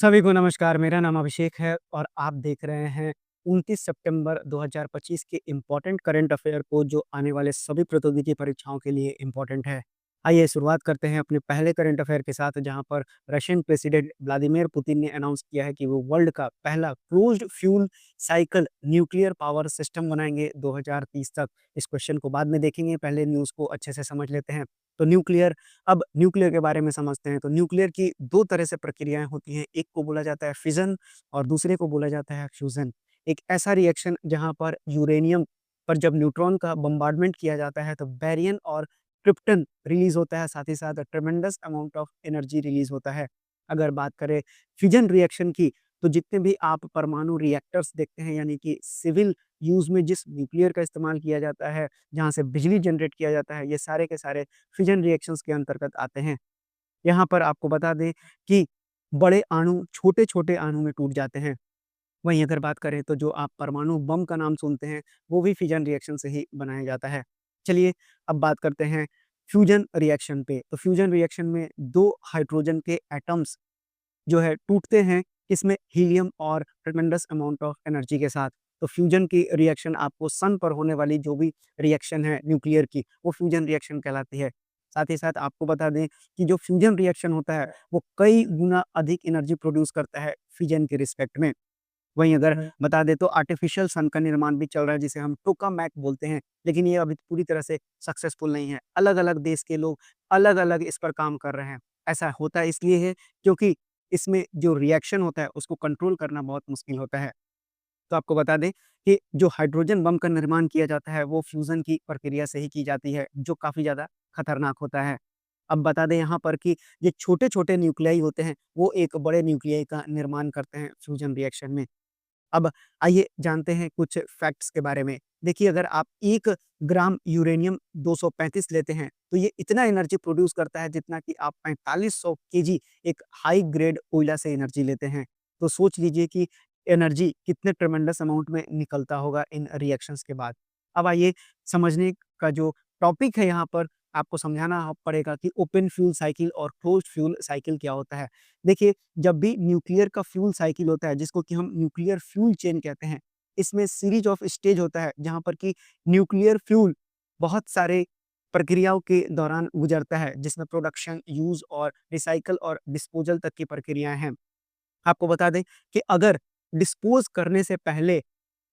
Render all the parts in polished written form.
सभी को नमस्कार, मेरा नाम अभिषेक है और आप देख रहे हैं 29 सितंबर 2025 के इम्पोर्टेंट करंट अफेयर को जो आने वाले सभी प्रतियोगिकी परीक्षाओं के लिए इम्पोर्टेंट है। आइए शुरुआत करते हैं अपने पहले करंट अफेयर के साथ जहां पर रशियन प्रेसिडेंट व्लादिमीर पुतिन ने अनाउंस किया है कि वो वर्ल्ड का पहला closed fuel cycle nuclear power system बनाएंगे 2030 तक। इस क्वेश्चन को बाद में देखेंगे, पहले न्यूज़ को अच्छे से समझ लेते हैं। तो न्यूक्लियर के बारे में समझते हैं। तो न्यूक्लियर की 2 तरह से प्रक्रियाएँ होती हैं, एक को बोला जाता है फिज़न और दूसरे को बोला जाता है फ्यूज़न। एक ऐसा रिएक्शन जहाँ पर यूरेनियम पर जब न्यूट्रॉन का बम्बार्डमेंट किया जाता है तो बैरियन और क्रिप्टन रिलीज़ होता है, साथ ही साथ ट्रेमेंडस अमाउंट ऑफ एनर्जी रिलीज़ होता है। अगर बात करें फिज़न रिएक्शन की, तो जितने भी आप परमाणु रिएक्टर्स देखते हैं यानी कि सिविल यूज़ में जिस न्यूक्लियर का इस्तेमाल किया जाता है, जहाँ से बिजली जनरेट किया जाता है, ये सारे के सारे फिजन रिएक्शंस के अंतर्गत आते हैं। यहाँ पर आपको बता दें कि बड़े अणु छोटे-छोटे अणु में टूट जाते हैं। वहीं अगर बात करें तो जो आप परमाणु बम का नाम सुनते हैं, वो भी फिजन रिएक्शन से ही बनाया जाता है। चलिए अब बात करते हैं फ्यूजन रिएक्शन पे। तो फ्यूजन रिएक्शन में 2 हाइड्रोजन के एटम्स जो है टूटते हैं, इसमें हीलियम और ट्रेमेंडस अमाउंट ऑफ एनर्जी के साथ। तो फ्यूजन की रिएक्शन आपको सन पर होने वाली जो भी रिएक्शन है न्यूक्लियर की, वो फ्यूजन रिएक्शन कहलाती है। साथ ही साथ आपको बता दें कि जो फ्यूजन रिएक्शन होता है, वो कई गुना अधिक एनर्जी प्रोड्यूस करता है फिजन के रिस्पेक्ट में। वहीं अगर बता दें तो आर्टिफिशियल सन का निर्माण भी चल रहा है जिसे हम टोकामैक बोलते हैं, लेकिन ये अभी पूरी तरह से सक्सेसफुल नहीं है। अलग-अलग देश के लोग अलग-अलग इस पर काम कर रहे हैं। ऐसा होता इसलिए है क्योंकि इसमें जो रिएक्शन होता है उसको कंट्रोल करना बहुत मुश्किल होता है। तो आपको बता दें कि जो हाइड्रोजन बम का निर्माण किया जाता है वो फ्यूज़न की प्रक्रिया से ही की जाती है, जो काफ़ी ज़्यादा खतरनाक होता है। अब बता दें यहाँ पर कि ये छोटे-छोटे न्यूक्लियाई होते हैं, वो एक बड़े न्यूक्लियाई का निर्माण करते हैं फ्यूज़न रिएक्शन में। अब आइए जानते हैं कुछ फैक्ट्स के बारे में। देखिए अगर आप 1 ग्राम यूरेनियम 235 लेते हैं, तो ये इतना एनर्जी प्रोड्यूस करता है जितना कि आप 4500 केजी एक हाई ग्रेड कोयला से एनर्जी लेते हैं। तो सोच लीजिए कि एनर्जी कितने ट्रेमेंडस अमाउंट में निकलता होगा इन रिएक्शंस के बाद। अब आइए समझने का जो टॉपिक है यहाँ पर आपको समझाना पड़ेगा कि ओपन फ्यूल साइकिल और क्लोज्ड फ्यूल साइकिल क्या होता है। देखिए जब भी न्यूक्लियर का फ्यूल साइकिल होता है जिसको कि हम न्यूक्लियर फ्यूल चेन कहते हैं, इसमें सीरीज ऑफ स्टेज होता है जहाँ पर कि न्यूक्लियर फ्यूल बहुत सारे प्रक्रियाओं के दौरान गुजरता है जिसमें प्रोडक्शन, यूज़ और रिसाइकल और डिस्पोजल तक की प्रक्रियाएँ हैं। आपको बता दें कि अगर डिस्पोज़ करने से पहले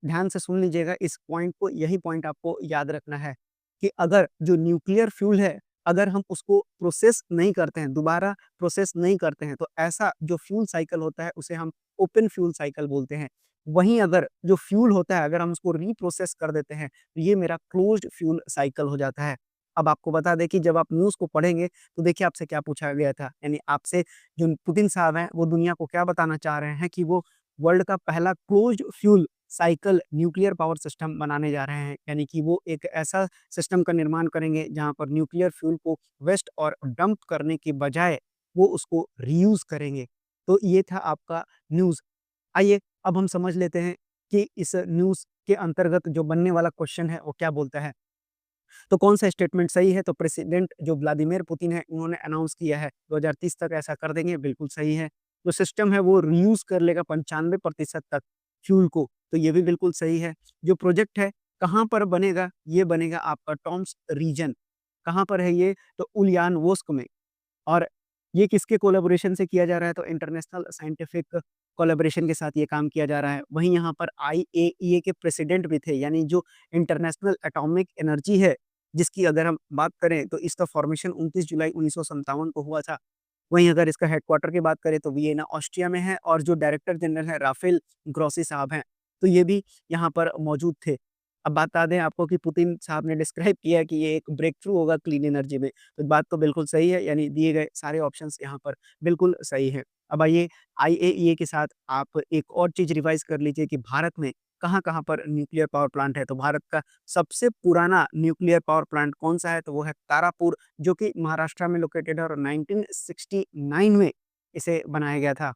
ध्यान से सुन लीजिएगा इस पॉइंट को, यही पॉइंट आपको याद रखना है कि अगर जो न्यूक्लियर फ्यूल है, अगर हम उसको प्रोसेस नहीं करते हैं, दोबारा प्रोसेस नहीं करते हैं, तो ऐसा जो फ्यूल साइकिल होता है, उसे हम ओपन फ्यूल साइकिल बोलते हैं। वहीं अगर जो फ्यूल होता है, अगर हम उसको रीप्रोसेस कर देते हैं, तो ये मेरा क्लोज़्ड फ्यूल साइकिल हो जाता है। अब आपको बता दें कि जब आप न्यूज़ को पढ़ेंगे, तो देखिए आपसे क्या पूछा गया था, यानी आपसे जो पुतिन साहब हैं, वो दुनिया को क्या बताना चाह रहे हैं कि वो वर्ल्ड का पहला closed fuel cycle nuclear power system बनाने जा रहे हैं। यानी कि वो एक ऐसा सिस्टम का निर्माण करेंगे जहाँ पर न्यूक्लियर फ्यूल को वेस्ट और डंप करने के बजाय वो उसको रीयूज़ करेंगे। तो ये था आपका न्यूज़। आइए अब हम समझ लेते हैं कि इस न्यूज़ के अंतर्गत जो बनने वाला क्वेश्चन है वो क्या बोलता है। तो कौन-सा स्टेटमेंट सही है? तो प्रेसिडेंट जो व्लादिमीर पुतिन है उन्होंने अनाउंस किया है 2030 तक ऐसा कर देंगे, बिल्कुल सही है। जो सिस्टम है वो रीयूज़ कर लेगा 95% तक फ्यूल को, तो ये भी बिल्कुल सही है। जो प्रोजेक्ट है कहाँ पर बनेगा? ये बनेगा आपका टॉम्स रीजन। कहाँ पर है ये? तो उलियानोव्स्क में। और ये किसके कोलैबोरेशन से किया जा रहा है? तो इंटरनेशनल साइंटिफिक कोलैबोरेशन के साथ ये काम किया जा रहा है। वहीं यहाँ पर आईएईए के प्रेसिडेंट भी थे, यानी जो इंटरनेशनल एटॉमिक एनर्जी है, जिसकी अगर हम बात करें तो इसका फॉर्मेशन 29 जुलाई 1957 को हुआ था। वहीं अगर इसका हेडक्वार्टर की बात करें तो वियना ऑस्ट्रिया में है और जो डायरेक्टर जनरल है राफेल ग्रॉसी साहब हैं, तो ये भी यहाँ पर मौजूद थे। अब बता दें आपको कि पुतिन साहब ने डिस्क्राइब किया है कि ये एक ब्रेक थ्रू होगा क्लीन एनर्जी में, तो बात तो बिल्कुल सही है, यानी दिए गए सारे ऑप्शंस यहाँ पर बिल्कुल सही हैं। अब आइए आईएईए के साथ आप एक और चीज़ रिवाइज़ कर लीजिए कि भारत में कहाँ-कहाँ पर न्यूक्लियर पावर प्लांट है, तो भारत का सबसे पुराना न्यूक्लियर पावर प्लांट कौन-सा है? तो वो है तारापुर, जो कि महाराष्ट्र में लोकेटेड है और 1969 में इसे बनाया गया था।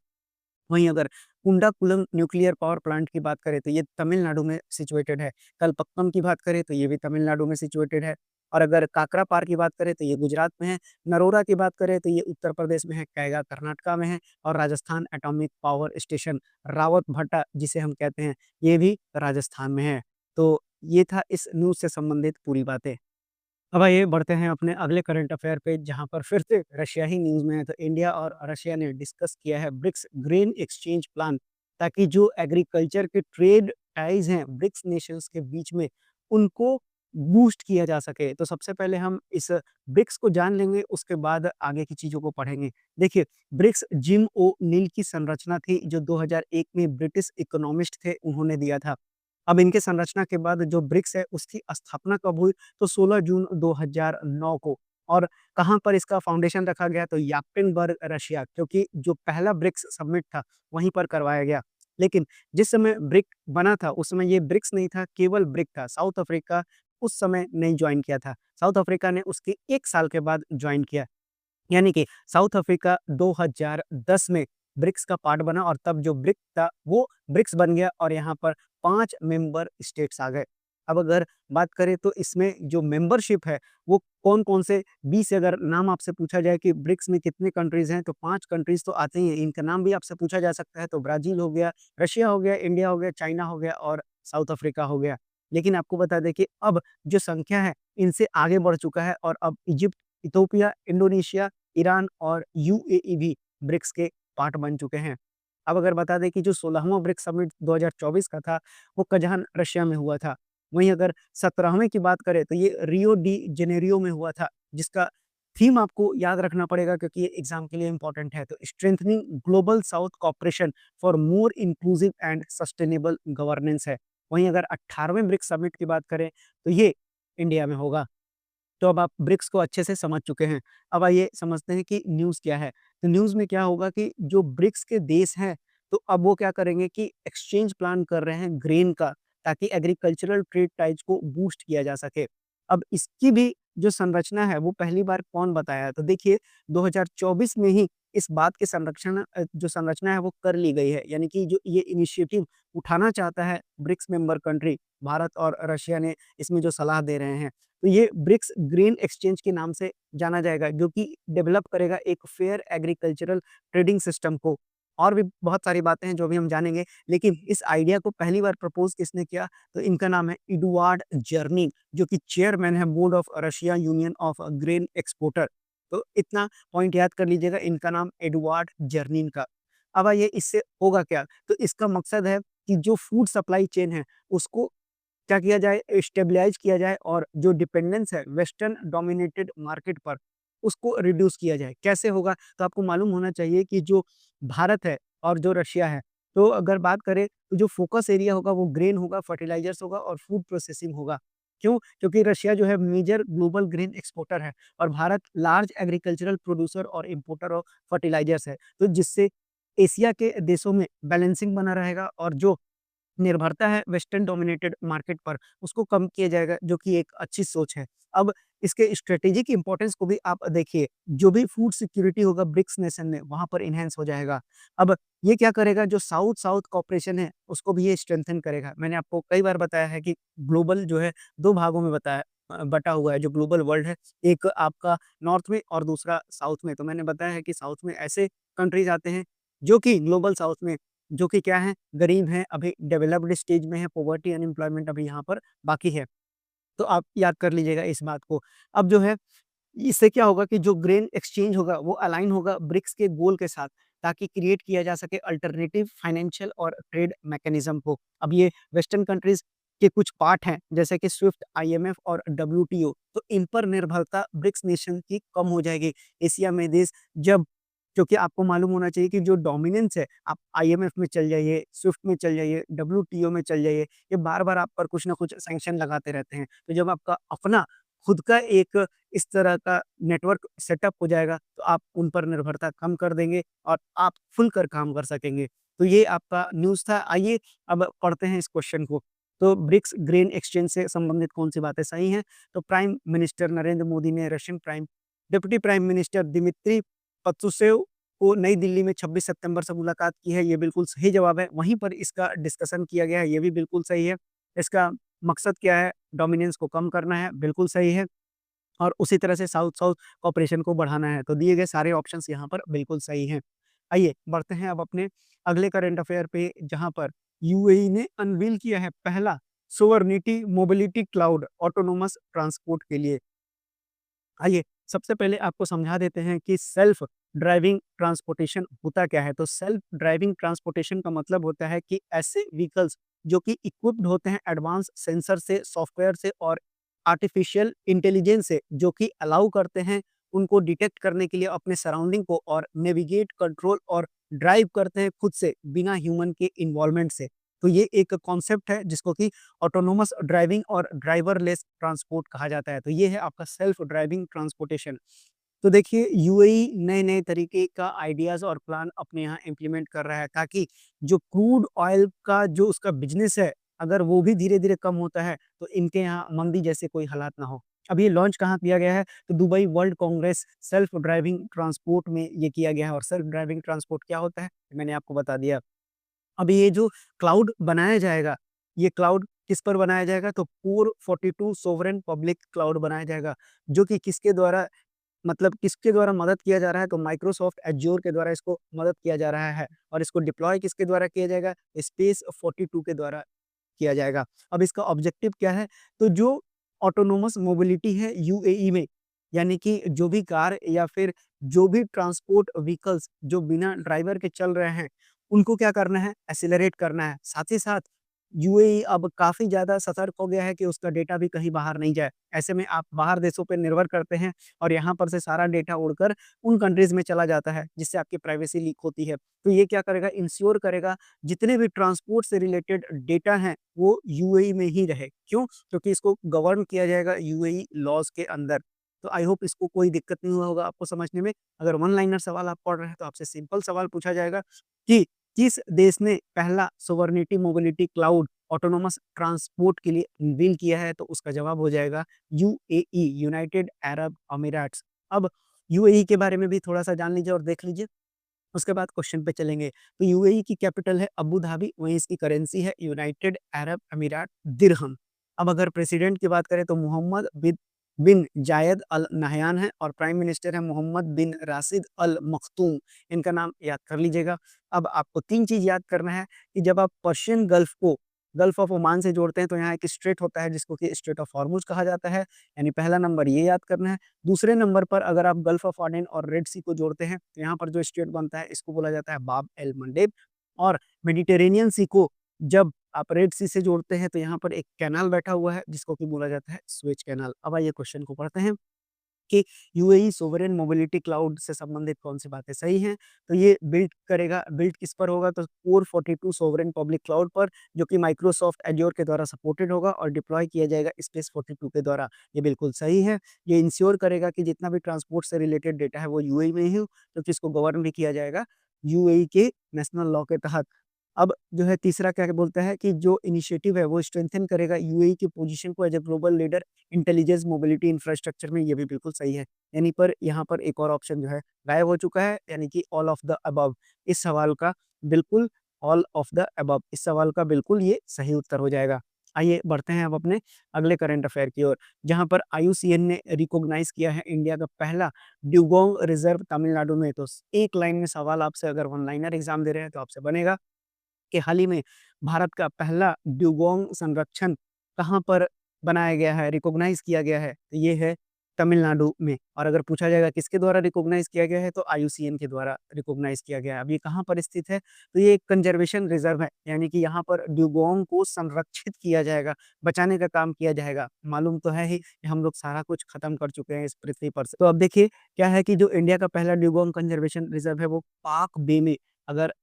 वहीं अगर कुंडाकुलम न्यूक्लियर पावर प्लांट की बात करें तो ये तमिलनाडु में सिचुएटेड है। कलपक्कम की बात करें तो ये भी तमिलनाडु में सिचुएटेड है। और अगर काकरापार की बात करें तो ये गुजरात में है, नरोरा की बात करें तो ये उत्तर प्रदेश में है, कैगा कर्नाटका में है और राजस्थान एटॉमिक पावर स्टेशन रावतभट्टा जिसे हम कहते हैं, ये भी राजस्थान में है। तो ये था इस न्यूज़ से संबंधित पूरी बातें। अब आइए बढ़ते हैं अपने अगले करंट अफेयर पे जहाँ पर फिर से रशिया ही न्यूज़ में है। तो इंडिया और रशिया ने डिस्कस किया है ब्रिक्स ग्रीन एक्सचेंज प्लान, ताकि जो एग्रीकल्चर के ट्रेड टाइज हैं ब्रिक्स नेशंस के बीच में, उनको बूस्ट किया जा सके। तो सबसे पहले हम इस ब्रिक्स को जान लेंगे, उसके बाद आगे की चीज़ों को पढ़ेंगे। देखिए, ब्रिक्स जिम ओ नील की संरचना थी जो 2001 में ब्रिटिश इकोनॉमिस्ट थे, उन्होंने दिया था। अब इनके संरचना के बाद जो ब्रिक्स है उसकी स्थापना कब हुई? तो 16 जून 2009 को। और कहाँ पर इसका फाउंडेशन रखा गया? तो याक्टेनबर्ग, रशिया, क्योंकि जो पहला ब्रिक्स समिट था वहीं पर करवाया गया। लेकिन जिस समय ब्रिक बना था उस समय ये ब्रिक्स नहीं था, केवल ब्रिक था। साउथ अफ्रीका उस समय नहीं जॉइन किया था। साउथ अफ्रीका ने उसके 1 साल के बाद जॉइन किया। यानी कि साउथ अफ्रीका 2010 में ब्रिक्स का पार्ट बना और तब जो ब्रिक था वो ब्रिक्स बन गया और यहाँ पर 5 मेंबर स्टेट्स आ गए। अब अगर बात करें तो इसमें जो मेंबरशिप है वो कौन-कौन से 20 अगर नाम आपसे पूछा जाए कि ब्रिक्स में कितने कंट्रीज़ हैं, तो 5 कंट्रीज़ तो आते ही हैं। इनका नाम भी आपसे पूछा जा सकता है, तो ब्राज़ील हो गया, रशिया हो गया, इंडिया हो गया, चाइना हो गया और साउथ अफ्रीका हो गया। लेकिन आपको बता दें कि अब जो संख्या है इनसे आगे बढ़ चुका है और अब इजिप्ट, इथियोपिया, इंडोनेशिया, ईरान और यूएई भी ब्रिक्स के पार्ट बन चुके हैं। अब अगर बता दें कि जो 16वां ब्रिक्स समिट 2024 का था, वो कजान, रशिया में हुआ था। वहीं अगर 17वें की बात करें तो ये रियो डी जेनेरियो में हुआ था, जिसका थीम आपको याद रखना पड़ेगा क्योंकि ये एग्ज़ाम के लिए इम्पोर्टेंट है। तो strengthening global south cooperation for more inclusive and sustainable governance है। वहीं अगर 18वें ब्रिक्स समिट की बात करें, तो ये इंडिया में होगा। तो अब आप ब्रिक्स को अच्छे से समझ चुके हैं। अब आइए समझते हैं कि न्यूज़ क्या है। तो न्यूज़ में क्या होगा कि जो ब्रिक्स के देश हैं, तो अब वो क्या करेंगे कि एक्सचेंज प्लान कर रहे हैं ग्रेन का, ताकि एग्रीकल्चरल ट्रेड टाइज को बूस्ट किया जा सके। अब इसकी भी जो संरचना है वो पहली बार कौन बताया है? तो देखिए, 2024 में ही इस बात की जो संरचना है वो कर ली गई है। यानी कि जो ये इनिशिएटिव उठाना चाहता है ब्रिक्स मेंबर कंट्री, भारत और रशिया ने इसमें जो सलाह दे रहे हैं। तो ये ब्रिक्स ग्रीन एक्सचेंज के नाम से जाना जाएगा, जो कि डेवलप करेगा एक फेयर एग्रीकल्चरल ट्रेडिंग सिस्टम को। और भी बहुत सारी बातें हैं जो भी हम जानेंगे, लेकिन इस आइडिया को पहली बार प्रपोज़ किसने किया? तो इनका नाम है एडुआर्ड जर्निग, जो कि चेयरमैन है board of Russia union of grain exporter. तो इतना पॉइंट याद कर लीजिएगा, इनका नाम एडुआर्ड जर्निन का। अब आइए इससे होगा क्या? तो इसका मकसद है कि जो फूड सप्लाई चेन है, उसको क्या किया जाए, स्टेबलाइज़ किया जाए और जो डिपेंडेंस है वेस्टर्न डोमिनेटेड मार्केट पर, उसको रिड्यूस किया जाए। कैसे होगा? तो आपको मालूम होना चाहिए कि जो भारत है और जो रशिया है, तो अगर बात करें तो जो फ़ोकस एरिया होगा वो ग्रेन होगा, फर्टिलाइज़र्स होगा और फूड प्रोसेसिंग होगा। क्यों? क्योंकि रशिया जो है मेजर ग्लोबल ग्रेन एक्सपोर्टर है और भारत लार्ज एग्रीकल्चरल प्रोड्यूसर और इंपोर्टर ऑफ फर्टिलाइज़र्स है। तो जिससे एशिया के देशों में बैलेंसिंग बना रहेगा और जो निर्भरता है वेस्टर्न डोमिनेटेड मार्केट पर, उसको कम किया जाएगा, जो कि एक अच्छी सोच है। अब इसके स्ट्रैटेजिक इम्पोर्टेंस को भी आप देखिए, जो भी फूड सिक्योरिटी होगा ब्रिक्स नेशन में, वहाँ पर एनहांस हो जाएगा। अब ये क्या करेगा, जो साउथ-साउथ कोऑपरेशन है, उसको भी ये स्ट्रेंथन करेगा। मैंने आपको कई बार बताया है कि ग्लोबल जो है 2 भागों में बटा हुआ है जो ग्लोबल वर्ल्ड है। एक आपका नॉर्थ में और दूसरा साउथ में। तो मैंने बताया है कि साउथ में ऐसे कंट्रीज़ आते हैं, जो कि ग्लोबल साउथ में जो कि क्या है, गरीब हैं, अभी डेवलप्ड स्टेज में है, पॉवर्टी अनएम्प्लॉयमेंट अभी यहाँ पर बाकी है। तो आप याद कर लीजिएगा इस बात को। अब जो है, इससे क्या होगा कि जो ग्रेन एक्सचेंज होगा वो अलाइन होगा ब्रिक्स के गोल के साथ, ताकि क्रिएट किया जा सके अल्टरनेटिव फाइनेंशियल और ट्रेड मैकेनिज्म को। अब ये वेस्टर्न कंट्रीज़ के कुछ पार्ट हैं, जैसे कि स्विफ्ट, आईएमएफ और डब्ल्यूटीओ, तो इन पर निर्भरता ब्रिक्स नेशन की कम हो जाएगी। एशिया में देश जब, क्योंकि आपको मालूम होना चाहिए कि जो डोमिनेंस है, आप आईएमएफ में चल जाइए, स्विफ्ट में चल जाइए, डब्ल्यूटीओ में चल जाइए, ये बार-बार आप पर कुछ ना कुछ सैंक्शन लगाते रहते हैं। तो जब आपका अपना खुद का एक इस तरह का नेटवर्क सेटअप हो जाएगा, तो आप उन पर निर्भरता कम कर देंगे और आप खुलकर काम कर सकेंगे। तो ये आपका न्यूज़ था। आइए अब पढ़ते हैं इस क्वेश्चन को। तो ब्रिक्स ग्रेन एक्सचेंज से संबंधित कौन-सी बातें सही हैं? तो प्राइम मिनिस्टर नरेंद्र मोदी ने Russian deputy prime minister Dmitry Patrushev को नई दिल्ली में 26 सितंबर से मुलाकात की है, ये बिल्कुल सही जवाब है। वहीं पर इसका डिस्कशन किया गया है, ये भी बिल्कुल सही है। इसका मकसद क्या है? डोमिनेंस को कम करना है, बिल्कुल सही है। और उसी तरह से साउथ-साउथ कोऑपरेशन को बढ़ाना है। तो दिए गए सारे ऑप्शंस यहाँ पर बिल्कुल सही हैं। आइए बढ़ते हैं अब अपने अगले करंट अफेयर पे, जहाँ पर यूएई ने अनवील किया है पहला sovereignty mobility cloud autonomous transport के लिए। आइए, सबसे पहले आपको समझा देते हैं कि सेल्फ ड्राइविंग ट्रांसपोर्टेशन होता क्या है। तो सेल्फ ड्राइविंग ट्रांसपोर्टेशन का मतलब होता है कि ऐसे व्हीकल्स जो कि इक्विप्ड होते हैं एडवांस सेंसर से, सॉफ्टवेयर से और आर्टिफिशियल इंटेलिजेंस से, जो कि अलाउ करते हैं उनको डिटेक्ट करने के लिए अपने सराउंडिंग को, और नेविगेट, कंट्रोल और ड्राइव करते हैं खुद से बिना ह्यूमन के इन्वॉल्वमेंट से। तो ये एक कॉन्सेप्ट है जिसको कि ऑटोनोमस ड्राइविंग और ड्राइवरलेस ट्रांसपोर्ट कहा जाता है। तो ये है आपका सेल्फ ड्राइविंग ट्रांसपोर्टेशन। तो देखिए, यूएई नए-नए तरीके का आइडियाज़ और प्लान अपने यहाँ इम्प्लीमेंट कर रहा है, ताकि जो क्रूड ऑयल का जो उसका बिज़नेस है, अगर वो भी धीरे-धीरे कम होता है, तो इनके यहाँ मंदी जैसे कोई हालात ना हो। अब ये लॉन्च कहाँ किया गया है? तो Dubai world Congress self driving transport में ये किया गया है। और सेल्फ ड्राइविंग ट्रांसपोर्ट क्या होता है? मैंने आपको बता दिया। अब ये जो क्लाउड बनाया जाएगा, ये क्लाउड किस पर बनाया जाएगा? तो कोर 42 सोवरेन पब्लिक क्लाउड बनाया जाएगा, जो कि किसके द्वारा, मतलब किसके द्वारा मदद किया जा रहा है? तो माइक्रोसॉफ्ट एज़्योर के द्वारा इसको मदद किया जा रहा है। और इसको डिप्लॉय किसके द्वारा किया जाएगा? स्पेस 42 के द्वारा किया जाएगा। अब इसका ऑब्जेक्टिव क्या है? तो जो ऑटोनोमस मोबिलिटी है यूएई में, यानी कि जो भी कार या फिर जो भी ट्रांसपोर्ट व्हीकल्स जो बिना ड्राइवर के चल रहे हैं, उनको क्या करना है? एक्सेलरेट करना है। साथ ही साथ यूएई अब काफ़ी ज़्यादा सतर्क हो गया है कि उसका डेटा भी कहीं बाहर नहीं जाए। ऐसे में आप बाहर देशों पे निर्भर करते हैं और यहाँ पर से सारा डेटा उड़कर उन कंट्रीज़ में चला जाता है, जिससे आपकी प्राइवेसी लीक होती है। तो ये क्या करेगा? इंश्योर करेगा जितने भी ट्रांसपोर्ट से रिलेटेड डेटा हैं, वो यूएई में ही रहे। क्यों? क्योंकि इसको गवर्न किया जाएगा यूएई लॉज़ के अंदर। तो आई होप इसको कोई दिक्कत नहीं हुआ होगा आपको समझने में। अगर वन लाइनर सवाल आप पढ़ रहे हैं, तो आपसे सिंपल सवाल पूछा जाएगा कि किस देश ने पहला sovereignty mobility cloud autonomous transport के लिए अनवील किया है? तो उसका जवाब हो जाएगा यूएई, यूनाइटेड अरब अमीराट्स। अब यूएई के बारे में भी थोड़ा-सा जान लीजिए और देख लीजिए, उसके बाद क्वेश्चन पे चलेंगे। तो यूएई की कैपिटल है अबू धाबी, वहीं इसकी करेंसी है यूनाइटेड अरब अमीरात दिरहम। अब अगर प्रेसिडेंट की बात करें, तो मोहम्मद बिन जायद अल नहयान है, और प्राइम मिनिस्टर है मोहम्मद बिन राशिद अल मख्तूम। इनका नाम याद कर लीजिएगा। अब आपको 3 चीज़ याद करना है कि जब आप पर्शियन गल्फ को गल्फ ऑफ ओमान से जोड़ते हैं, तो यहाँ एक स्ट्रेट होता है जिसको कि स्ट्रेट ऑफ हॉर्मुज़ कहा जाता है। यानी पहला नंबर ये याद करना है। दूसरे नंबर पर अगर आप गल्फ ऑफ अडेन और रेड सी को जोड़ते हैं, तो यहाँ पर जो स्ट्रेट बनता है इसको बोला जाता है बाब एल मंडेब। और मेडिटेरेनियन सी को जब आप रेड सी से जोड़ते हैं, तो यहाँ पर एक कैनाल बैठा हुआ है जिसको कि बोला जाता है स्वेज कैनाल। अब आइए क्वेश्चन को पढ़ते हैं कि यूएई सोवरेन मोबिलिटी क्लाउड से संबंधित कौन-सी बातें सही हैं? तो ये बिल्ड किस पर होगा? तो कोर 42 सोवरेन पब्लिक क्लाउड पर, जो कि माइक्रोसॉफ्ट एज़्योर के द्वारा सपोर्टेड होगा और डिप्लॉय किया जाएगा स्पेस 42 के द्वारा। ये बिल्कुल सही है। ये इंश्योर करेगा कि जितना भी ट्रांसपोर्ट से रिलेटेड डेटा है, वो यूएई में ही हो, क्योंकि इसको गवर्न भी किया जाएगा यूएई के नेशनल लॉ के तहत। अब जो है तीसरा क्या बोलता है कि जो इनिशिएटिव है वो स्ट्रेंथन करेगा यूएई की पोजीशन को as a global leader intelligence mobility infrastructure में। ये भी बिल्कुल सही है। यानी पर यहाँ पर एक और ऑप्शन जो है गायब हो चुका है, यानी कि ऑल ऑफ द अबव। इस सवाल का बिल्कुल ऑल ऑफ द अबव, इस सवाल का बिल्कुल ये सही उत्तर हो जाएगा। आइए बढ़ते हैं अब अपने अगले करंट अफेयर की ओर, जहाँ पर आईयूसीएन ने रिकॉग्नाइज़ किया है इंडिया का पहला ड्यूगोंग रिजर्व तमिलनाडु में। तो एक लाइन में सवाल आपसे, अगर वन लाइनर एग्ज़ाम दे रहे हैं, तो आपसे बनेगा कि हाल ही में भारत का पहला ड्यूगोंग संरक्षण कहाँ पर बनाया गया है, रिकॉग्नाइज़ किया गया है? तो ये है तमिलनाडु में। और अगर पूछा जाएगा किसके द्वारा रिकॉग्नाइज़ किया गया है, तो आईयूसीएन के द्वारा रिकॉग्नाइज़ किया गया है। अब ये कहाँ पर स्थित है? तो ये एक कंज़र्वेशन रिज़र्व है, यानी कि यहाँ पर ड्यूगोंग को संरक्षित किया जाएगा, बचाने का काम किया जाएगा। मालूम तो है ही कि हम लोग सारा कुछ खत्म कर चुके हैं इस पृथ्वी पर से। तो अब देखिए क्या है कि जो इंडिया का पहला ड्यूगोंग कंज़र्वेशन रिज़र्व है, वो पाक बे में, अगर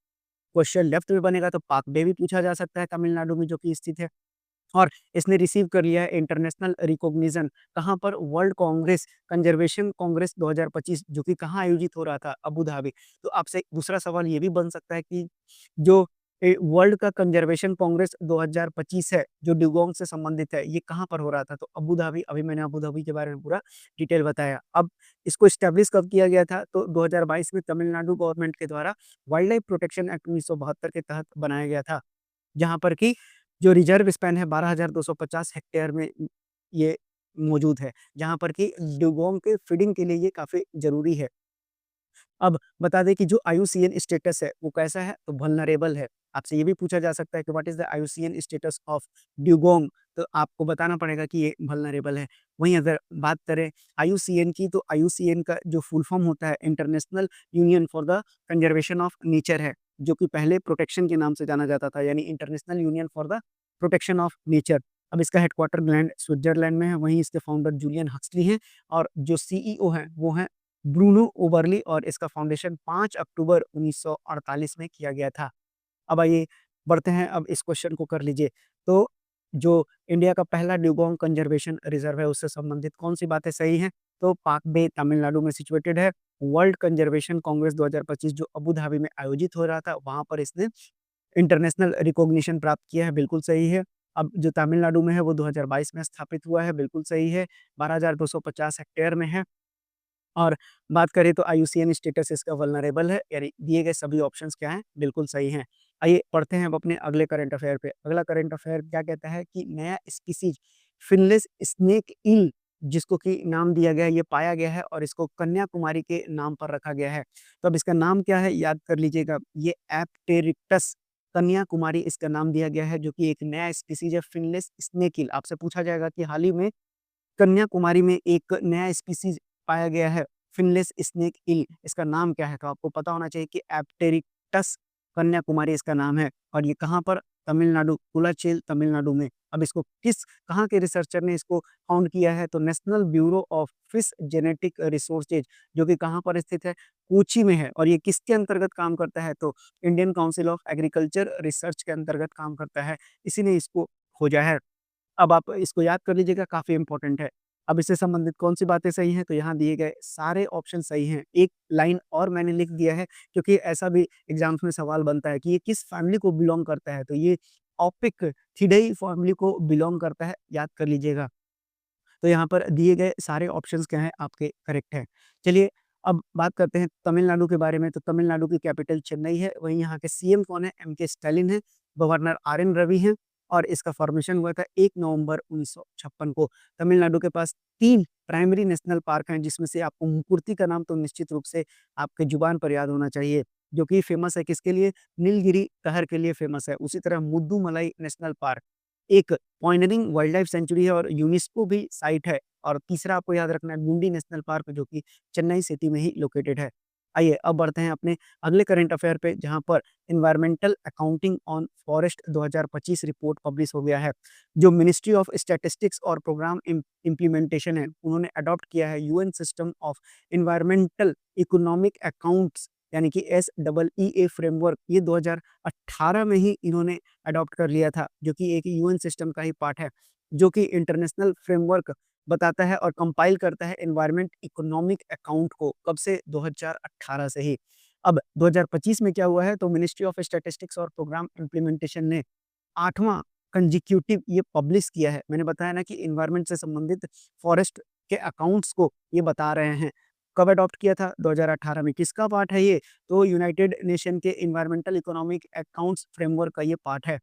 क्वेश्चन लेफ्ट में बनेगा तो पाक बे भी पूछा जा सकता है तमिलनाडु में, जो कि स्थित है। और इसने रिसीव कर लिया है इंटरनेशनल रिकॉग्निशन, कहाँ पर? वर्ल्ड कांग्रेस कंजर्वेशन कांग्रेस 2025, जो कि कहाँ आयोजित हो रहा था? Abu Dhabi. तो आपसे दूसरा सवाल ये भी बन सकता है कि जो वर्ल्ड का कंजर्वेशन कांग्रेस 2025 है, जो ड्यूगोंग से संबंधित है, ये कहाँ पर हो रहा था? तो अबू धाबी। अभी मैंने अबू धाबी के बारे में पूरा डिटेल बताया। अब इसको एस्टेब्लिश कब किया गया था? तो 2022 में तमिलनाडु गवर्नमेंट के द्वारा वाइल्ड लाइफ प्रोटेक्शन एक्ट 1972 के तहत बनाया गया था। जहाँ पर कि जो रिजर्व स्पैन है 12,250 हेक्टेयर में ये मौजूद है, जहाँ पर कि ड्यूगोंग के फीडिंग के लिए ये काफ़ी ज़रूरी है। अब बता दें कि जो आईयूसीएन स्टेटस है, वो कैसा है? तो वल्नरेबल है। आपसे ये भी पूछा जा सकता है कि what is the IUCN status of dugong? तो आपको बताना पड़ेगा कि ये वल्नरेबल है। वहीं अगर बात करें आईयूसीएन की, तो आईयूसीएन का जो फुल फॉर्म होता है, international union for the conservation of nature है, जो कि पहले प्रोटेक्शन के नाम से जाना जाता था, यानी international union for the protection of nature. अब इसका हेडक्वार्टर ग्लैंड स्विट्ज़रलैंड में है, वहीं इसके फाउंडर जूलियन हक्सली हैं और जो सीईओ हैं, वो हैं ब्रूनो ओबरली और इसका फाउंडेशन 5 अक्टूबर 1948 में किया गया था। अब आइए बढ़ते हैं, अब इस क्वेश्चन को कर लीजिए। तो जो इंडिया का पहला ड्यूगोंग कंजर्वेशन रिजर्व है, उससे संबंधित कौन-सी बातें सही हैं? तो पाक बे तमिलनाडु में सिचुएटेड है। वर्ल्ड कंजर्वेशन कांग्रेस 2025 जो अबू धाबी में आयोजित हो रहा था, वहाँ पर इसने इंटरनेशनल रिकॉग्निशन प्राप्त किया है, बिल्कुल सही है। अब जो तमिलनाडु में है, वो 2022 में स्थापित हुआ है, बिल्कुल सही है। 12,250 हेक्टेयर में है। और बात करें तो आईयूसीएन स्टेटस इसका वल्नरेबल है, यानी दिए गए सभी ऑप्शंस क्या हैं? बिल्कुल सही हैं। आइए पढ़ते हैं अब अपने अगले करंट अफेयर पे। अगला करंट अफेयर क्या कहता है कि नया स्पीसीज फिनलेस स्नेक ईल जिसको कि नाम दिया गया है, ये पाया गया है और इसको कन्याकुमारी के नाम पर रखा गया है। तो अब इसका नाम क्या है? याद कर लीजिएगा, ये एप्टेरिक्टस कन्याकुमारी इसका नाम दिया गया है, जो कि एक नया स्पीसीज है फिनलेस स्नेक ईल। आपसे पूछा जाएगा कि हाल ही में कन्याकुमारी में एक नया स्पीसीज पाया गया है, फिनलेस स्नेक ईल, इसका नाम क्या है? तो आपको पता होना चाहिए कि एप्टेरिक्टस कन्याकुमारी इसका नाम है और ये कहाँ पर? तमिलनाडु, कुलाचेल तमिलनाडु में। अब इसको कहाँ के रिसर्चर ने इसको फाउंड किया है? तो national bureau of fish genetic resources, जो कि कहाँ पर स्थित है? कोची में है। और ये किसके अंतर्गत काम करता है? तो Indian council of agriculture research के अंतर्गत काम करता है, इसी ने इसको खोजा है। अब आप इसको याद कर लीजिएगा, काफ़ी इम्पोर्टेंट है। अब इससे संबंधित कौन-सी बातें सही हैं? तो यहाँ दिए गए सारे ऑप्शन सही हैं। एक लाइन और मैंने लिख दिया है, क्योंकि ऐसा भी एग्ज़ाम्स में सवाल बनता है कि ये किस फैमिली को बिलॉन्ग करता है? तो ये ओपिक-थिडई फैमिली को बिलॉन्ग करता है, याद कर लीजिएगा। तो यहाँ पर दिए गए सारे ऑप्शंस क्या हैं? आपके करेक्ट हैं। चलिए, अब बात करते हैं तमिलनाडु के बारे में। तो तमिलनाडु की कैपिटल चेन्नई है, वहीं यहाँ के सीएम कौन है? एम के स्टालिन हैं, गवर्नर आर.एन. रवि हैं और इसका फॉर्मेशन हुआ था 1 नवंबर 1956 को। तमिलनाडु के पास 3 प्राइमरी नेशनल पार्क हैं, जिसमें से आपको मुकुर्ती का नाम तो निश्चित रूप से आपके ज़ुबान पर याद होना चाहिए, जो कि फेमस है किसके लिए? नीलगिरी कहर के लिए फेमस है। उसी तरह मुद्दुमलाई नेशनल पार्क एक पॉइंटरिंग वाइल्ड लाइफ सेंचुरी है और यूनेस्को भी साइट है। और तीसरा आपको याद रखना है गुंडी नेशनल पार्क, जो कि चेन्नई सिटी में ही लोकेटेड है। आइए अब बढ़ते हैं अपने अगले करंट अफेयर पे, जहाँ पर environmental accounting on forest 2025 report publish हो गया है। जो मिनिस्ट्री ऑफ स्टैटिस्टिक्स और प्रोग्राम इम्प्लीमेंटेशन है, उन्होंने अडॉप्ट किया है UN system of environmental economic accounts, यानी कि SEE फ्रेमवर्क। ये 2018 में ही इन्होंने अडॉप्ट कर लिया था, जो कि एक यूएन सिस्टम का ही पार्ट है, जो कि इंटरनेशनल फ्रेमवर्क बताता है और कंपाइल करता है एनवायरनमेंट इकोनॉमिक अकाउंट को। कब से? 2018 से ही। अब 2025 में क्या हुआ है? तो मिनिस्ट्री ऑफ स्टैटिस्टिक्स और प्रोग्राम इम्प्लीमेंटेशन ने 8वां कंसेक्यूटिव ये पब्लिश किया है। मैंने बताया ना कि एनवायरनमेंट से संबंधित फॉरेस्ट के अकाउंट्स को ये बता रहे हैं। कब अडॉप्ट किया था? 2018 में। किसका पार्ट है ये? तो यूनाइटेड नेशन के एनवायरमेंटल इकोनॉमिक अकाउंट्स फ्रेमवर्क का ये पार्ट है।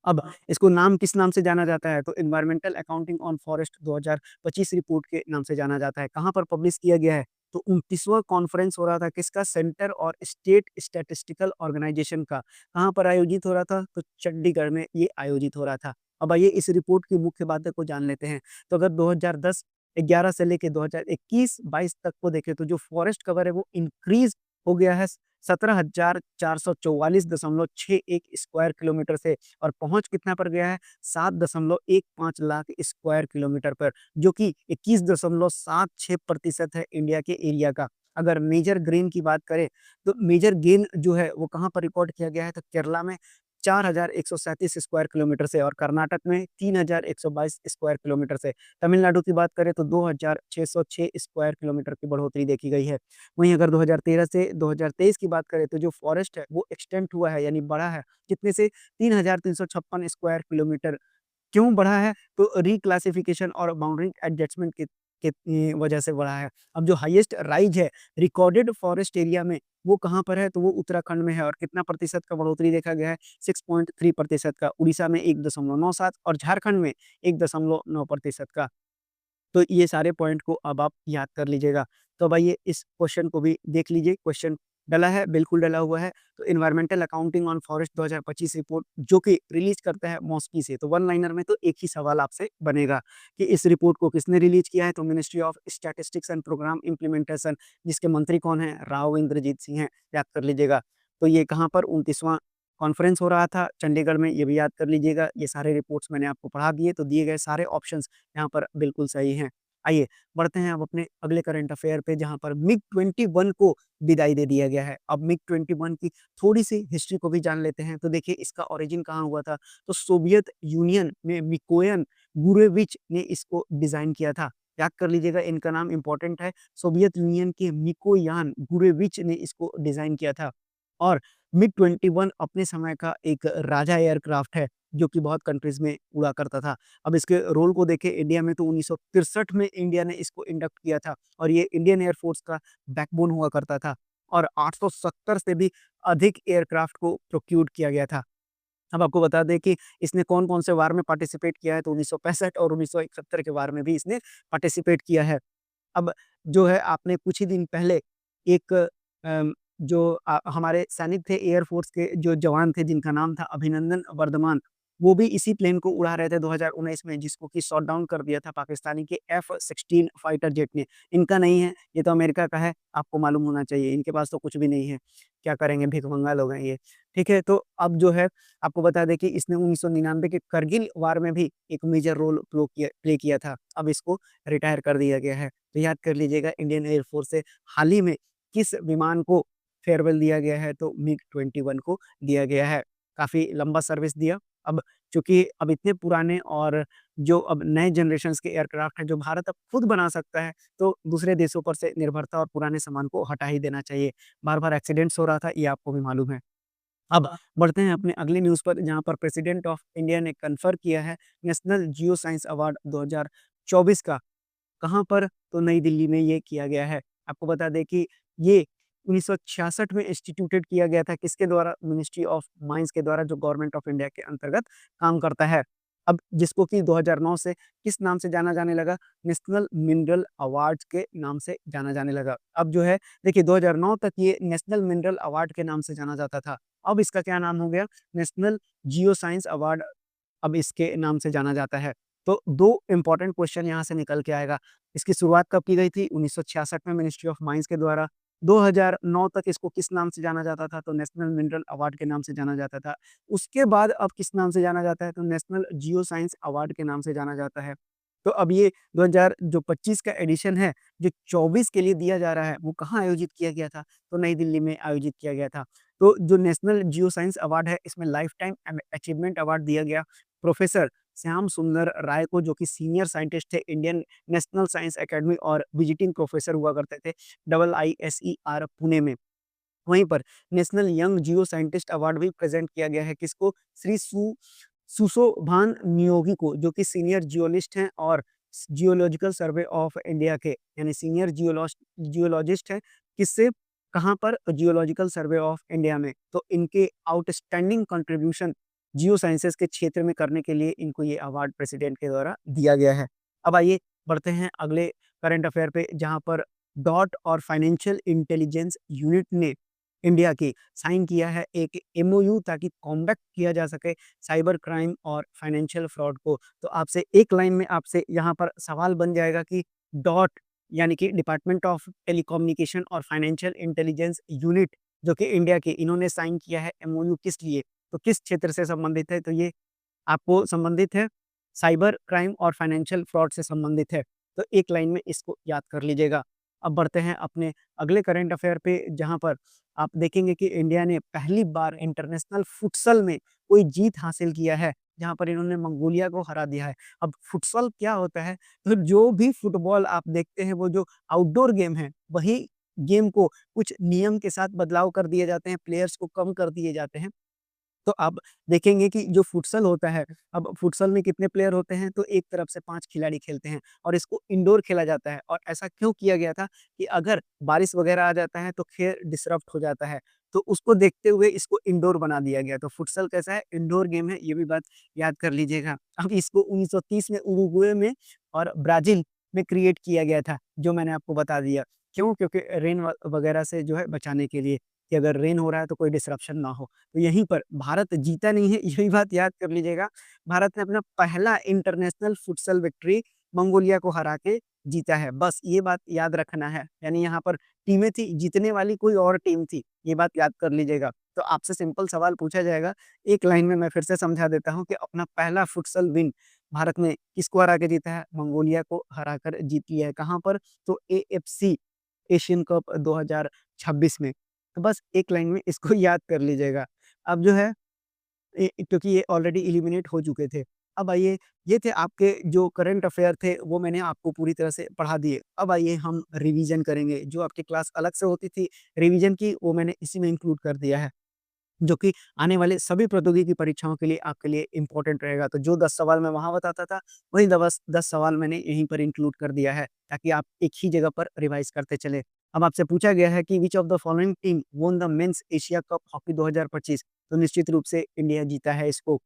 अब इसको नाम किस नाम से जाना जाता है? तो environmental accounting on forest 2025 report के नाम से जाना जाता है। कहाँ पर पब्लिश किया गया है? तो 29वां कॉन्फ्रेंस हो रहा था किसका? सेंटर और स्टेट स्टैटिस्टिकल ऑर्गेनाइजेशन का। कहाँ पर आयोजित हो रहा था? तो चंडीगढ़ में ये आयोजित हो रहा था। अब आइए इस रिपोर्ट की मुख्य बातें को जान लेते हैं। तो अगर 2010-11 से लेके 2021-22 तक को देखें, तो जो फॉरेस्ट कवर है वो इंक्रीज़ हो गया है 17,444.61 स्क्वायर किलोमीटर से और पहुँच कितना पर गया है? 7.15 लाख स्क्वायर किलोमीटर पर, जो कि 21.76% है इंडिया के एरिया का। अगर मेजर ग्रेन की बात करें, तो मेजर गेन जो है वो कहाँ पर रिकॉर्ड किया गया है? तो केरला में 4,137 स्क्वायर किलोमीटर से और कर्नाटक में 3,122 स्क्वायर किलोमीटर से। तमिलनाडु की बात करें तो 2,606 स्क्वायर किलोमीटर की बढ़ोतरी देखी गई है। वहीं अगर 2013 से 2023 की बात करें, तो जो फॉरेस्ट है वो एक्सटेंड हुआ है, यानी बढ़ा है। कितने से? 3,356 स्क्वायर किलोमीटर। क्यों बढ़ा है? तो रिक्लासिफिकेशन और बाउंड्री एडजस्टमेंट के वजह से बढ़ा है। अब जो हाईएस्ट राइज है रिकॉर्डेड फॉरेस्ट एरिया में, वो कहाँ पर है? तो वो उत्तराखंड में है और कितना प्रतिशत का बढ़ोतरी देखा गया है? 6.3% का। उड़ीसा में 1.97 और झारखंड में 1.9% का। तो ये सारे पॉइंट को अब आप याद कर लीजिएगा। तो अब आइए इस क्वेश्चन को भी देख लीजिए, क्वेश्चन डला है, बिल्कुल डला हुआ है। तो environmental accounting on forest 2025 report जो कि रिलीज़ करता है मॉस्की से, तो वन लाइनर में तो एक ही सवाल आपसे बनेगा कि इस रिपोर्ट को किसने रिलीज़ किया है? तो ministry of statistics and programme implementation, जिसके मंत्री कौन हैं? राव इंद्रजीत सिंह हैं, याद कर लीजिएगा। तो ये कहाँ पर 29वां कॉन्फ्रेंस हो रहा था चंडीगढ़ में, ये भी याद कर लीजिएगा। ये सारे रिपोर्ट्स मैंने आपको पढ़ा दिए, तो दिए गए सारे ऑप्शंस यहाँ पर बिल्कुल सही हैं। आइए बढ़ते हैं अब अपने अगले करंट अफेयर पे, जहाँ पर मिग-21 को विदाई दे दिया गया है। अब मिग-21 की थोड़ी-सी हिस्ट्री को भी जान लेते हैं। तो देखिए इसका ओरिजिन कहाँ हुआ था? तो सोवियत यूनियन में मिकोयन गुरेविच ने इसको डिज़ाइन किया था। याद कर लीजिएगा, इनका नाम इम्पोर्टेंट है। सोवियत यूनियन के मिकोयान गुरेविच ने इसको डिज़ाइन किया था। और मिग-21 अपने समय का एक राजा एयरक्राफ्ट है, जो कि बहुत कंट्रीज़ में उड़ा करता था। अब इसके रोल को देखें इंडिया में, तो 1963 में इंडिया ने इसको इंडक्ट किया था और ये इंडियन एयर फ़ोर्स का बैकबोन हुआ करता था और 870 से भी अधिक एयरक्राफ्ट को प्रोक्यूर्ड किया गया था। अब आपको बता दें कि इसने कौन-कौन से वार में पार्टिसिपेट किया है, तो 1965 और 1971 के वार में भी इसने पार्टिसिपेट किया है। अब जो है आपने कुछ ही दिन पहले एक जो हमारे सैनिक थे एयर फ़ोर्स के जो जवान थे जिनका नाम था अभिनंदन वर्धमान, वो भी इसी प्लेन को उड़ा रहे थे 2019 में, जिसको कि शॉट डाउन कर दिया था पाकिस्तानी के F-16 फाइटर जेट ने। इनका नहीं है, ये तो अमेरिका का है, आपको मालूम होना चाहिए। इनके पास तो कुछ भी नहीं है, क्या करेंगे, भिखमंगा लोग हैं ये। ठीक है, तो अब जो है आपको बता दें कि इसने 1999 के करगिल वार में भी एक मेजर रोल प्ले किया था। अब इसको रिटायर कर दिया गया है। तो याद कर लीजिएगा इंडियन एयर फ़ोर्स से हाल ही में किस विमान को फेयरवेल दिया गया है, तो मिग-21 को दिया गया है। काफ़ी लंबा सर्विस दिया। अब चूँकि अब इतने पुराने और जो अब नए जनरेशन्स के एयरक्राफ्ट हैं, जो भारत अब खुद बना सकता है, तो दूसरे देशों पर से निर्भरता और पुराने सामान को हटा ही देना चाहिए। बार-बार एक्सीडेंट्स हो रहा था, ये आपको भी मालूम है। अब बढ़ते हैं अपने अगले न्यूज़ पर, जहाँ पर प्रेसिडेंट ऑफ इंडिया ने कन्फर किया है नेशनल जियो साइंस अवार्ड 2024 का। कहाँ पर? तो नई दिल्ली में ये किया गया है। आपको बता दें कि ये 1966 में इंस्टीट्यूटेड किया गया था, किसके द्वारा? मिनिस्ट्री ऑफ माइंस के द्वारा, जो गवर्नमेंट ऑफ इंडिया के अंतर्गत काम करता है। अब जिसको कि 2009 से किस नाम से जाना जाने लगा? नेशनल मिनरल अवार्ड्स के नाम से जाना जाने लगा। अब जो है देखिए 2009 तक ये नेशनल मिनरल अवार्ड के नाम से जाना जाता था। अब इसका क्या नाम हो गया? नेशनल जियो साइंस अवार्ड अब इसके नाम से जाना जाता है। तो 2 इम्पोर्टेंट क्वेश्चन यहाँ से निकल के आएगा। इसकी शुरुआत कब की गई थी? 1966 में मिनिस्ट्री ऑफ माइंस के द्वारा। 2009 तक इसको किस नाम से जाना जाता था? तो नेशनल मिनरल अवार्ड के नाम से जाना जाता था। उसके बाद अब किस नाम से जाना जाता है? तो नेशनल जियो साइंस अवार्ड के नाम से जाना जाता है। तो अब ये 2000 जो 25 का एडिशन है, जो 24 के लिए दिया जा रहा है, वो कहाँ आयोजित किया गया था? तो नई दिल्ली में आयोजित किया गया था। तो जो नेशनल जियो साइंस अवार्ड है, इसमें लाइफ टाइम अचीवमेंट अवार्ड दिया गया प्रोफेसर श्याम सुंदर राय को, जो कि सीनियर साइंटिस्ट थे इंडियन नेशनल साइंस एकेडमी और विजिटिंग प्रोफेसर हुआ करते थे IISER पुणे में। वहीं पर नेशनल यंग जियो साइंटिस्ट अवार्ड भी प्रेजेंट किया गया है किसको? श्री सुशोभान नियोगी को, जो कि सीनियर जियोलिस्ट हैं और जियोलॉजिकल सर्वे ऑफ इंडिया के, यानी सीनियर जियोलॉजिस्ट हैं। किससे? कहाँ पर? जियोलॉजिकल सर्वे ऑफ इंडिया में। तो इनके आउटस्टैंडिंग कंट्रीब्यूशन जियो साइंसेस के क्षेत्र में करने के लिए इनको ये अवार्ड प्रेसिडेंट के द्वारा दिया गया है। अब आइए बढ़ते हैं अगले करंट अफेयर पे, जहाँ पर डॉट और फाइनेंशियल इंटेलिजेंस यूनिट ने इंडिया की साइन किया है एक एमओयू, ताकि कॉम्बैट किया जा सके साइबर क्राइम और फाइनेंशियल फ्रॉड को। तो आपसे एक लाइन में आपसे यहाँ पर सवाल बन जाएगा कि डॉट यानी कि डिपार्टमेंट ऑफ टेलीकम्युनिकेशन और फाइनेंशियल इंटेलिजेंस यूनिट, जो कि इंडिया की, इन्होंने साइन किया है एमओयू किस लिए? तो किस क्षेत्र से संबंधित है? तो ये आपको संबंधित है साइबर क्राइम और फाइनेंशियल फ्रॉड से संबंधित है। तो एक लाइन में इसको याद कर लीजिएगा। अब बढ़ते हैं अपने अगले करंट अफेयर पे, जहाँ पर आप देखेंगे कि इंडिया ने पहली बार इंटरनेशनल फुटसल में कोई जीत हासिल किया है, जहाँ पर इन्होंने मंगोलिया को हरा दिया है। अब फुटसल क्या होता है? तो जो भी फुटबॉल आप देखते हैं, वो जो आउटडोर गेम है, वही गेम को कुछ नियम के साथ बदलाव कर दिए जाते हैं, प्लेयर्स को कम कर दिए जाते हैं। तो आप देखेंगे कि जो फुटसल होता है, अब फुटसल में कितने प्लेयर होते हैं? तो एक तरफ से 5 खिलाड़ी खेलते हैं और इसको इंडोर खेला जाता है। और ऐसा क्यों किया गया था कि अगर बारिश वगैरह आ जाता है तो खेल डिसरप्ट हो जाता है। तो उसको देखते हुए इसको इंडोर बना दिया गया। तो फुटसल कैसा है? इंडोर गेम है, ये भी बात याद कर लीजिएगा। अब इसको 1930 में उरुग्वे में और ब्राज़ील में क्रिएट किया गया था, जो मैंने आपको बता दिया। क्यों? क्योंकि रेन वगैरह से जो है बचाने के लिए, कि अगर रेन हो रहा है तो कोई डिसरप्शन ना हो। तो यहीं पर भारत जीता नहीं है, यही बात याद कर लीजिएगा। भारत ने अपना पहला इंटरनेशनल फुटसल विक्ट्री मंगोलिया को हरा के जीता है। बस ये बात याद रखना है। यानी यहाँ पर टीमें थी, जीतने वाली कोई और टीम थी, ये बात याद कर लीजिएगा। तो आपसे सिंपल सवाल पूछा जाएगा, एक लाइन में मैं फिर से समझा देता हूँ कि अपना पहला फुटसल विन भारत ने किसको हरा के जीता है? मंगोलिया को हराकर जीत लिया है। कहाँ पर? तो एएफसी एशियन कप 2026 में। तो बस एक लाइन में इसको याद कर लीजिएगा। अब जो है क्योंकि ये ऑलरेडी एलिमिनेट हो चुके थे। अब आइए, ये थे आपके जो करंट अफ़ेयर थे, वो मैंने आपको पूरी तरह से पढ़ा दिए। अब आइए हम रिवीजन करेंगे, जो आपकी क्लास अलग से होती थी रिवीजन की, वो मैंने इसी में इंक्लूड कर दिया है। जो कि आने वाले सभी प्रौद्योगिकी परीक्षाओं के लिए आपके लिए इम्पोर्टेंट रहेगा। तो जो 10 सवाल मैं वहाँ बताता था, वही दवस 10 सवाल मैंने यहीं पर इंक्लूड कर दिया है, ताकि आप एक ही जगह पर रिवाइज़ करते चलें। अब आपसे पूछा गया है कि which of the following team won the men's Asia cup hockey 2025, तो निश्चित रूप से इंडिया जीता है इसको।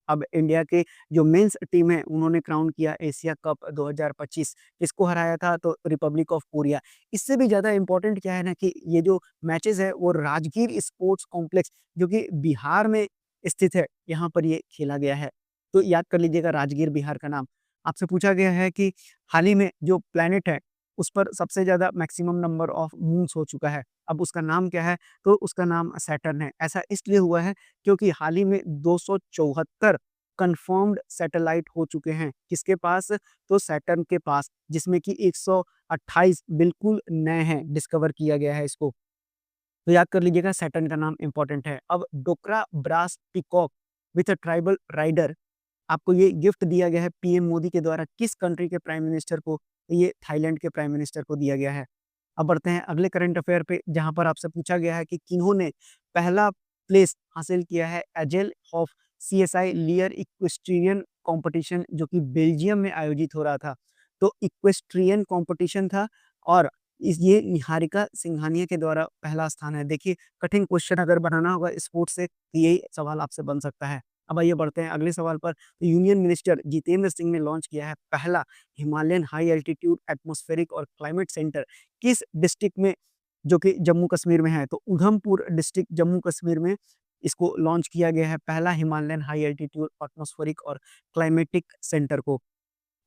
अब इंडिया के जो मेंस टीम है, उन्होंने क्राउन किया एशिया कप 2025। किसको हराया था? तो रिपब्लिक ऑफ कोरिया। इससे भी ज़्यादा इम्पोर्टेंट क्या है ना, कि ये जो मैचेज़ है, वो राजगीर स्पोर्ट्स कॉम्प्लेक्स, जो कि बिहार में स्थित है, यहाँ पर ये खेला गया है। तो याद कर लीजिएगा राजगीर बिहार का नाम। आपसे पूछा गया है कि हाल ही में जो प्लैनेट है, उस पर सबसे ज़्यादा मैक्सिमम नंबर ऑफ मून्स हो चुका है। अब उसका नाम क्या है? तो उसका नाम सैटर्न है। ऐसा इसलिए हुआ है क्योंकि हाल ही में 274 कन्फर्म्ड सैटेलाइट हो चुके हैं। किसके पास? तो सैटर्न के पास, जिसमें कि 128 बिल्कुल नए हैं, डिस्कवर किया गया है इसको। तो याद कर लीजिएगा, सैटर्न का नाम इम्पोर्टेंट है। अब Dokra brass peacock with a tribal rider, आपको ये गिफ्ट दिया गया है पीएम मोदी के द्वारा किस कंट्री के प्राइम मिनिस्टर को? ये थाईलैंड के प्राइम मिनिस्टर को दिया गया है। अब बढ़ते हैं अगले करंट अफेयर पे, जहाँ पर आपसे पूछा गया है कि किन्होंने पहला प्लेस हासिल किया है AJL of CSI लियर equestrian competition, जो कि बेल्जियम में आयोजित हो रहा था। तो इक्वेस्ट्रियन कॉम्पिटिशन था, और ये निहारिका सिंघानिया के द्वारा पहला स्थान है। देखिए, कठिन क्वेश्चन अगर बनाना होगा स्पोर्ट्स से, तो यही सवाल आपसे बन सकता है। अब आइए बढ़ते हैं अगले सवाल पर। तो यूनियन मिनिस्टर जितेंद्र सिंह ने लॉन्च किया है पहला हिमालयन हाई एल्टीट्यूड एटमॉस्फेरिक और क्लाइमेट सेंटर, किस डिस्ट्रिक्ट में? जो कि जम्मू कश्मीर में है। तो उधमपुर डिस्ट्रिक्ट जम्मू कश्मीर में इसको लॉन्च किया गया है, पहला हिमालयन हाई एल्टीट्यूड एटमॉस्फेरिक और क्लाइमेटिक सेंटर को।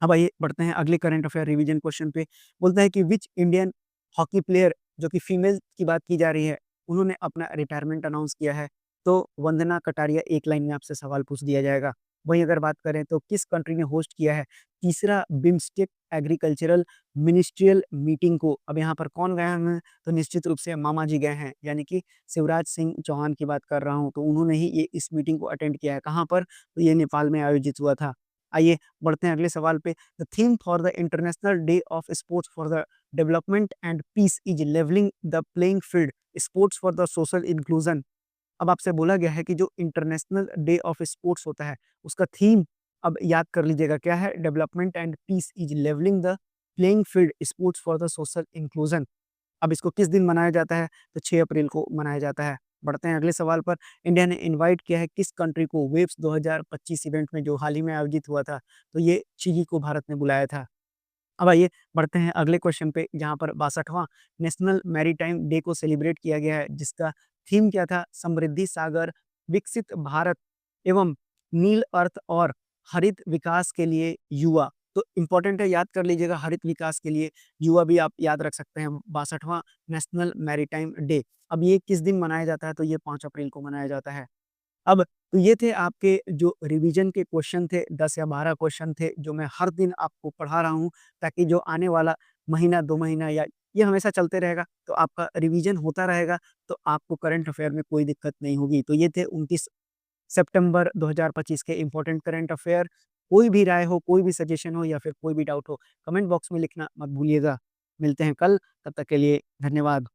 अब आइए बढ़ते हैं अगले करंट अफेयर रिवीजन क्वेश्चन पे। बोलता है कि विच इंडियन हॉकी प्लेयर, जो कि फीमेल की बात की जा रही है, उन्होंने अपना रिटायरमेंट अनाउंस किया है? तो वंदना कटारिया, एक लाइन में आपसे सवाल पूछ दिया जाएगा। वहीं अगर बात करें तो किस कंट्री ने होस्ट किया है तीसरा बिम्स्टेक एग्रीकल्चरल मिनिस्ट्रियल मीटिंग को? अब यहाँ पर कौन गए हैं? तो निश्चित रूप से मामा जी गए हैं, यानी कि शिवराज सिंह चौहान की बात कर रहा हूँ। तो उन्होंने ही ये इस मीटिंग को अटेंड किया है। कहाँ पर? तो ये नेपाल में आयोजित हुआ था। आइए बढ़ते हैं अगले सवाल पे। The theme for the international day of sports for the development and peace is levelling the playing field, sports for the social inclusion. अब आपसे बोला गया है कि जो इंटरनेशनल डे ऑफ स्पोर्ट्स होता है, उसका थीम अब याद कर लीजिएगा क्या है? Development and peace is levelling the playing field, sports for the social inclusion. अब इसको किस दिन मनाया जाता है? तो 6 अप्रैल को मनाया जाता है। बढ़ते हैं अगले सवाल पर। इंडिया ने इनवाइट किया है किस कंट्री को वेव्स 2025 इवेंट में, जो हाल ही में आयोजित हुआ था? तो ये चिली को भारत ने बुलाया था। अब आइए बढ़ते हैं अगले क्वेश्चन पे, जहाँ पर 62वां नेशनल मैरीटाइम डे को सेलिब्रेट किया गया है, जिसका थीम क्या था? समृद्धि सागर, विकसित भारत एवं नील अर्थ और हरित विकास के लिए युवा। तो इम्पोर्टेंट है, याद कर लीजिएगा, हरित विकास के लिए युवा भी आप याद रख सकते हैं। 62वां नेशनल मैरीटाइम डे। अब ये किस दिन मनाया जाता है? तो ये 5 अप्रैल को मनाया जाता है। अब तो ये थे आपके जो रिवीजन के क्वेश्चन थे, 10 या 12 क्वेश्चन थे, जो मैं हर दिन आपको पढ़ा रहा हूँ, ताकि जो आने वाला महीना, 2 महीना या ये हमेशा चलते रहेगा, तो आपका रिवीजन होता रहेगा, तो आपको करंट अफेयर में कोई दिक्कत नहीं होगी। तो ये थे 29 सितंबर 2025 के इम्पोर्टेंट करंट अफेयर। कोई भी राय हो, कोई भी सजेशन हो या फिर कोई भी डाउट हो, कमेंट बॉक्स में लिखना मत भूलिएगा। मिलते हैं कल, तब तक के लिए धन्यवाद।